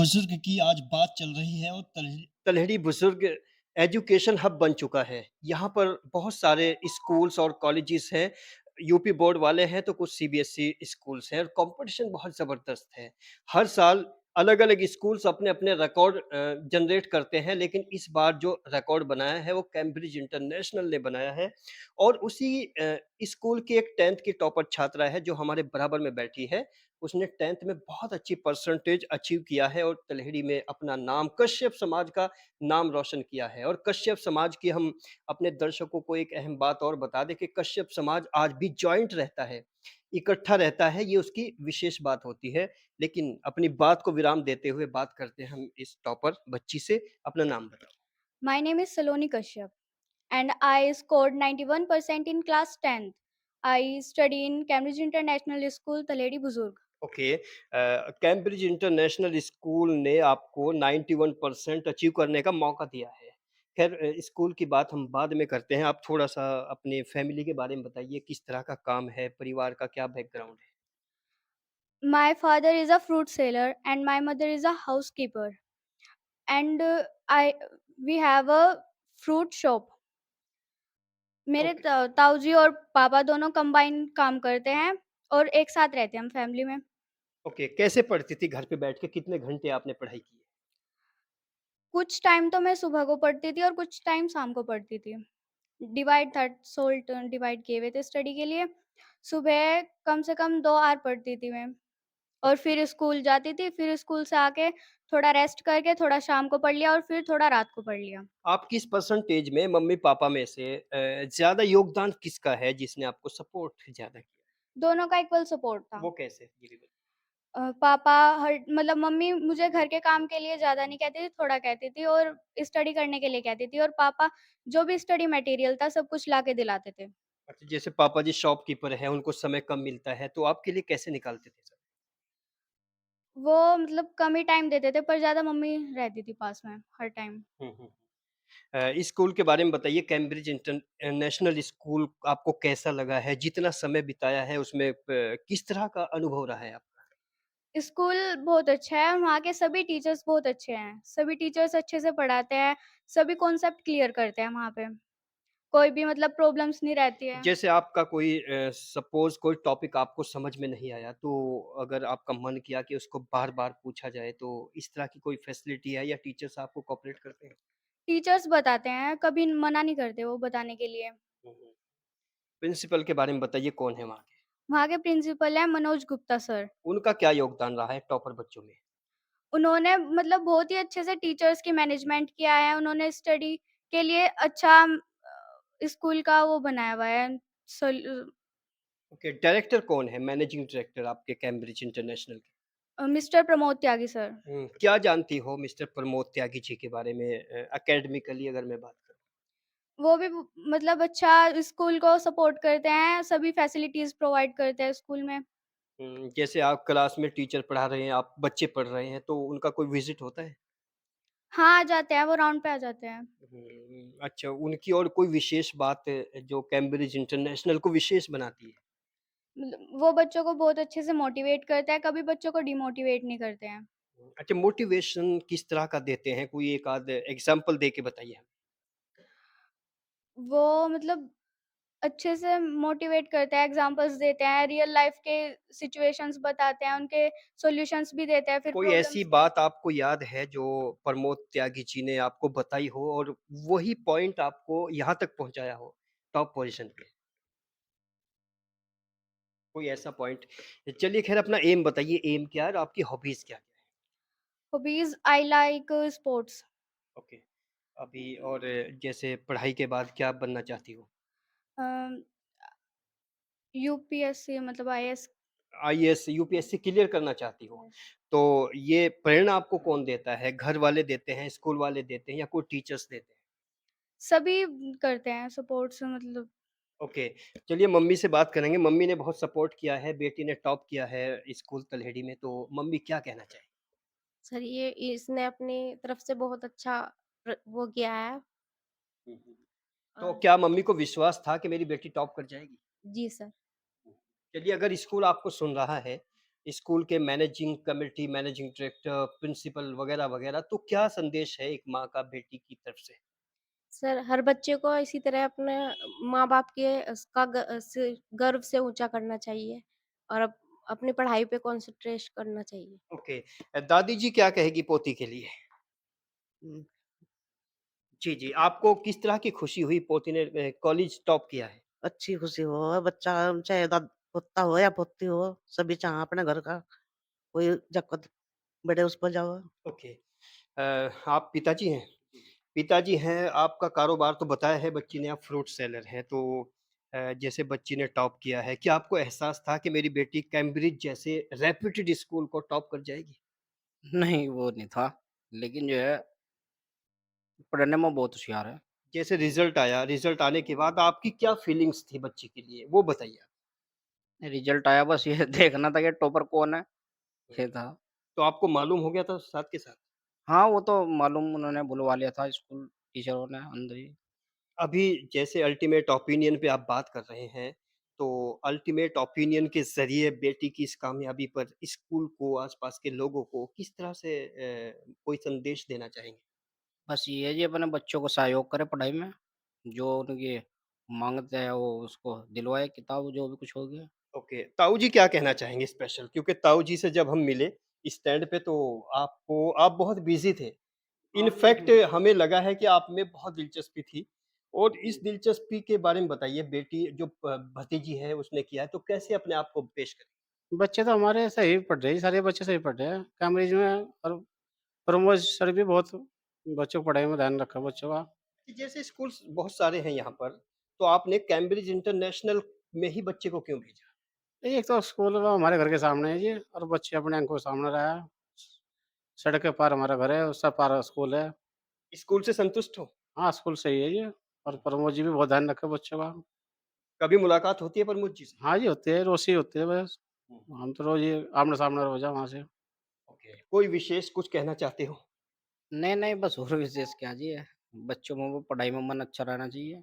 बुजुर्ग की आज बात चल रही है और तलहटी बुजुर्ग एजुकेशन हब बन चुका है। यहाँ पर बहुत सारे स्कूल्स और कॉलेजेस हैं। यूपी बोर्ड वाले हैं तो कुछ सीबीएसई स्कूल्स हैं और कंपटीशन बहुत ज़बरदस्त है। हर साल अलग-अलग स्कूल्स अपने-अपने रिकॉर्ड जनरेट करते हैं, लेकिन इस बार जो रिकॉर्ड बनाया है वो कैम्ब्रिज इंटरनेशनल ने बनाया है और उसी स्कूल की एक 10th की टॉपर छात्रा है जो हमारे बराबर में बैठी है। उसने 10th में बहुत अच्छी परसेंटेज अचीव किया है और तलहटी में अपना नाम कश्यप समाज का नाम रोशन किया है। और कश्यप समाज की हम अपने दर्शकों को एक अहम बात और बता दें कि कश्यप समाज आज भी जॉइंट रहता है, इकट्ठा रहता है, ये उसकी विशेष बात होती है। लेकिन अपनी बात को विराम देते हुए बात करते हैं हम इस टॉपर बच्ची से। अपना नाम बताओ। My name is Saloni Kashyap and I scored 91% in class 10th. I study in Cambridge International School, Taledi Buzurg. Okay, Cambridge international school ने आपको 91% अचीव करने का मौका दिया है। ख़ैर, स्कूल की बात हम बाद में करते हैं। आप थोड़ा-सा अपनी फैमिली के बारे में बताइए, किस तरह का काम है, परिवार का क्या बैकग्राउंड है? My father is a fruit seller and my mother is a housekeeper. And I we have a fruit shop. मेरे ओके, ताऊजी और पापा दोनों कंबाइन काम करते हैं और एक साथ रहते हैं हम फैमिली में। ओके। कैसे पढ़ती थी घर पे बैठ के? कितने घंटे आपने पढ़ाई की है? कुछ टाइम तो मैं सुबह को पढ़ती थी और कुछ टाइम शाम को पढ़ती थी। डिवाइड था सोल्ट डिवाइड किए हुए थे स्टडी के लिए। सुबह कम से कम 2 आवर पढ़ती थी मैं और फिर स्कूल जाती थी, फिर स्कूल से आके थोड़ा रेस्ट करके थोड़ा शाम को पढ़ लिया और फिर थोड़ा रात को पढ़ लिया। आप किस परसेंटेज में मम्मी-पापा में से ज़्यादा योगदान किसका है जिसने आपको सपोर्ट ज़्यादा किया? दोनों का इक्वल सपोर्ट था। वो कैसे? ये भी बताइए। पापा हर मतलब मम्मी मुझे घर के काम के लिए ज़्यादा नहीं कहती थी, थोड़ा कहती थी और स्टडी करने के लिए कहती थी और पापा जो भी स्टडी मटेरियल था सब कुछ ला के दिलाते थे। अच्छा, जैसे पापा जी शॉपकीपर हैं, उनको समय कम मिलता है, तो आपके लिए कैसे निकालते थे समय? वो मतलब कम ही टाइम देते थे पर ज़्यादा मम्मी रहती थी पास में हर टाइम। हुँ, हुँ। स्कूल के बारे में बताइए, कैम्ब्रिज इंटरनेशनल स्कूल आपको कैसा लगा है? जितना समय बिताया है उसमें किस तरह का अनुभव रहा है आपका? स्कूल बहुत अच्छा है और वहाँ के सभी टीचर्स बहुत अच्छे हैं। सभी टीचर्स अच्छे से पढ़ाते हैं, सभी कॉन्सेप्ट क्लियर करते हैं वहाँ पे। कोई भी मतलब प्रॉब्लम्स नहीं रहती है। जैसे आपका कोई सपोज़ कोई टॉपिक आपको समझ में नहीं आया, तो अगर आपका मन किया कि उसको बार-बार पूछा जाए, तो इस तरह की कोई फैसिलिटी है या टीचर्स आपको कोऑपरेट करते हैं? टीचर्स बताते हैं, कभी मना नहीं करते वो बताने के लिए। हुँ, हुँ। प्रिंसिपल के बारे में बताइए, कौन है वहाँ के? वहाँ के प्रिंसिपल हैं मनोज गुप्ता सर। उनका क्या योगदान रहा है टॉपर बच्चों में? उन्होंने मतलब बहुत ही अच्छे से टीचर्स की मैनेजमेंट किया है। उन्होंने स्टडी के लिए अच्छा स्कूल का वो बनाया हुआ है सोल ओके, डायरेक्टर कौन है? मैनेजिंग डायरेक्टर आपके कैम्ब्रिज इंटरनेशनल के? मिस्टर प्रमोद त्यागी सर। क्या जानती हो मिस्टर प्रमोद त्यागी जी के बारे में एकेडमिकली अगर मैं बात करूँ? वो भी मतलब अच्छा स्कूल को सपोर्ट करते हैं, सभी फैसिलिटीज़ प्रोवाइड करते हैं स्कूल में। जैसे आप क्लास में टीचर पढ़ा रहे हैं, आप बच्चे पढ़ रहे हैं, तो उनका कोई विज़िट होता है? हाँ, आ जाते हैं, वो राउंड पे आ जाते हैं। अच्छा, उनकी और कोई विशेष बात जो कैम्ब्रिज इंटरनेशनल को विशेष बनाती है? मतलब वो बच्चों को बहुत अच्छे से मोटिवेट करता है, कभी बच्चों को डिमोटिवेट नहीं करते हैं। अच्छा, मोटिवेशन किस तरह का देते हैं? कोई एक आध एग्ज़ाम्पल दे के बताइए हमें। वो मतलब अच्छे से मोटिवेट करते हैं, एग्ज़ाम्पल्स देते हैं, रियल लाइफ़ के सिचुएशंस बताते हैं, उनके सॉल्यूशंस भी देते हैं, फिर कोई ऐसी प्रॉब्लम्स भी। बात आपको याद है जो प्रमोद त्यागी जी ने आपको बताई हो और वही पॉइंट आपको यहाँ तक पहुँचाया हो, टॉप पोज़ीशन पे? कोई ऐसा पॉइंट? चलिए ख़ैर, अपना एम बताइए, एम क्या है और आपकी हॉबीज़ क्या-क्या है? Hobbies I like sports. Okay, अभी और जैसे पढ़ाई के बाद क्या बनना चाहती हो? अ, यूपीएससी मतलब आईएएस। आईएएस, यूपीएससी क्लियर करना चाहती हो। तो ये प्रेरणा आपको कौन देता है? घर वाले देते हैं, स्कूल वाले देते हैं या कोई टीचर्स देते हैं? सभी करते हैं सपोर्ट्स मतलब। ओके, चलिए मम्मी से बात करेंगे। मम्मी ने बहुत सपोर्ट किया है, बेटी ने टॉप किया है स्कूल तलहेड़ी में, तो मम्मी क्या कहना चाहेंगी? सर ये इसने अपनी तरफ से बहुत अच्छा वो किया है। हुँ, हुँ। तो और क्या मम्मी को विश्वास था कि मेरी बेटी टॉप कर जाएगी? जी सर। चलिए, अगर स्कूल आपको सुन रहा है, स्कूल के managing committee, managing director, principal वगैरह-वगैरह, तो क्या संदेश है एक माँ का बेटी की तरफ से? सर, हर बच्चे को इसी तरह अपने माँ-बाप के गर्व से ऊँचा करना चाहिए और अपनी पढ़ाई पे कॉन्सन्ट्रेट करना चाहिए। ओके। दादी जी क्या कहेगी पोती के लिए? हुँ, जी, जी। आपको किस तरह की खुशी हुई पोती ने कॉलेज टॉप किया है? अच्छी खुशी हो बच्चा चाहे पोता हो या पोती हो, सभी चाह अपने घर का कोई दिक्कत बढ़े उस पर जाओ। ओके। आप पिताजी हैं? पिताजी हैं, आपका कारोबार तो बताया है बच्ची ने आप फ्रूट सेलर हैं, तो जैसे बच्ची ने टॉप किया है, क्या आपको एहसास था कि मेरी बेटी कैम्ब्रिज जैसे रेप्यूटेड स्कूल को टॉप कर जाएगी? नहीं, वो नहीं था। लेकिन जो है पढ़ने में बहुत होशियार है। जैसे रिज़ल्ट आया, रिज़ल्ट आने के बाद आपकी क्या फीलिंग्स थी बच्ची के लिए? वो बताइए आप? रिज़ल्ट आया बस ये देखना था कि टॉपर कौन है, ये था। तो आपको मालूम हो गया था साथ के साथ? हाँ, वो तो मालूम उन्होंने बुलवा लिया था स्कूल टीचरों ने अंदर ही। अभी जैसे अल्टीमेट ओपिनियन पे आप बात कर रहे हैं, तो अल्टीमेट ओपिनियन के ज़रिए बेटी की इस कामयाबी पर स्कूल को, आस-पास के लोगों को किस तरह से कोई संदेश देना चाहेंगे? बस ये है जी अपने बच्चों को सहयोग करें पढ़ाई में, जो उनकी माँगते हैं वो उसको दिलवाए किताब जो भी कुछ हो गया। ओके, ताऊ जी क्या कहना चाहेंगे स्पेशल? क्योंकि ताऊ जी से जब हम मिले स्टैंड पे तो आप बहुत बिज़ी थे। इनफैक्ट हमें लगा है कि आप में बहुत दिलचस्पी थी और इस दिलचस्पी के बारे में बताइए बेटी जो भतीजी है उसने किया है, तो कैसे अपने आप को पेश करें? बच्चे तो हमारे सही पढ़ रहे हैं, सारे बच्चे सही पढ़ रहे हैं। कैम्ब्रिज में और प्रमोद सर भी बहुत बच्चों को पढ़ाई में ध्यान रखा बच्चों का। कि जैसे स्कूल्स बहुत सारे हैं यहाँ पर, तो आपने कैम्ब्रिज इंटरनेशनल में ही बच्चे को क्यों भेजा? एक तो स्कूल वो हमारे घर के सामने है जी और बच्चे अपने आँखों के सामने रहा है। सड़क के पार हमारा घर है, उस पार स्कूल है। स्कूल से संतुष्ट हो? हाँ, स्कूल सही है ये और प्रमोद जी भी बहुत ध्यान रखे बच्चों का। कभी मुलाकात होती है प्रमोद जी से? हाँ जी, होती है, रोज़ ही होती है बस। हुँ, हम तो रोज़ ये आमने-सामने रोज़ है वहाँ से। ओके। कोई विशेष कुछ कहना चाहते हो? नहीं, नहीं बस और विशेष क्या जी है, बच्चों में वो पढ़ाई में मन अच्छा रहना चाहिए।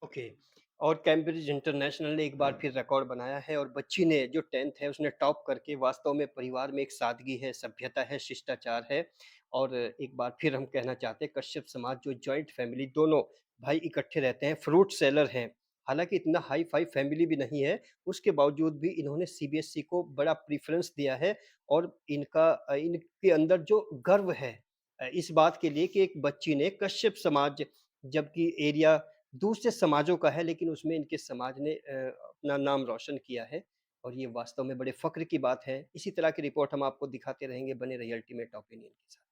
ओके। और कैम्ब्रिज इंटरनेशनल ने एक बार फिर रिकॉर्ड बनाया है और बच्ची ने जो 10th है उसने टॉप करके वास्तव में परिवार में एक सादगी है, सभ्यता है, शिष्टाचार है और एक बार फिर हम कहना चाहते हैं कश्यप समाज जो जॉइंट फैमिली दोनों भाई इकट्ठे रहते हैं, फ्रूट सेलर हैं। हालाँकि इतना हाई-फाई फैमिली भी नहीं है, उसके बावजूद भी इन्होंने सीबीएसई को बड़ा प्रेफ़रेंस दिया है और इनके अंदर जो गर्व है इस बात के लिए कि एक बच्ची ने कश्यप समाज जबकि एरिया दूसरे समाजों का है लेकिन उसमें इनके समाज ने अपना नाम रोशन किया है और ये वास्तव में बड़े फ़ख्र की बात है। इसी तरह की रिपोर्ट हम आपको दिखाते रहेंगे, बने रहिए अल्टीमेट ओपिनियन के साथ।